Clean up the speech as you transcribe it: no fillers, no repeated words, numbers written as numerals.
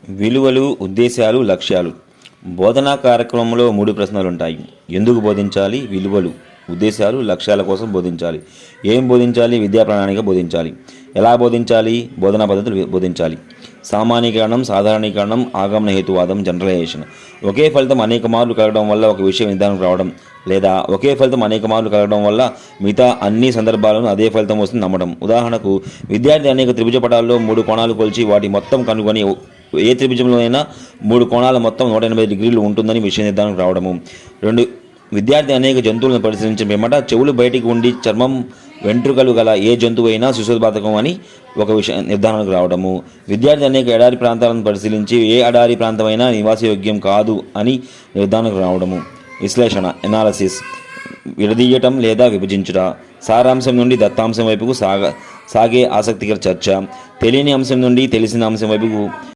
విలువలు, ఉద్దేశాలు, లక్ష్యాలు. బోధనా కార్యక్రమంలో 3 ప్రశ్నలుంటాయి. ఎందుకు బోధించాలి? విలువలు, ఉద్దేశాలు, లక్ష్యాల కోసం బోధించాలి. ఏం బోధించాలి? విద్యా ప్రణాళిక బోధించాలి. ఎలా బోధించాలి? బోధనా పద్ధతులు బోధించాలి. సామాన్యీకరణం, సాధారణీకరణం, ఆగమన హేతువాదం, జనరలైజేషన్. ఒకే ఫలితం అనేక మార్లు కలగడం వల్ల ఒక విషయం నిర్ధారణకు రావడం, లేదా ఒకే ఫలితం అనేక మార్లు కలగడం వల్ల మిగతా అన్ని సందర్భాలను అదే ఫలితం వస్తుంది నమ్మడం. ఉదాహరణకు, విద్యార్థి అనేక త్రిభుజ పటాల్లో 3 కోణాలు కొలిచి వాటి మొత్తం కనుగొని ఏ త్రిభుజంలో అయినా 3 కోణాల మొత్తం 180 డిగ్రీలు ఉంటుందని విషయ నిర్ధారణకు రావడము. 2. విద్యార్థి అనేక జంతువులను పరిశీలించిన పిమ్మట చెవులు బయటికి ఉండి చర్మం, వెంట్రుకలు గల ఏ జంతువు అయినా శిశుబాధకం అని ఒక విషయ నిర్ధారణకు రావడము. విద్యార్థి అనేక ఎడారి ప్రాంతాలను పరిశీలించి ఏ ఎడారి ప్రాంతమైనా నివాసయోగ్యం కాదు అని నిర్ధారణకు రావడము. విశ్లేషణ, ఎనాలసిస్. విడదీయటం లేదా విభజించుట. సారాంశం నుండి దత్తాంశం వైపుకు సాగే ఆసక్తికర చర్చ. తెలియని అంశం నుండి తెలిసిన అంశం వైపుకు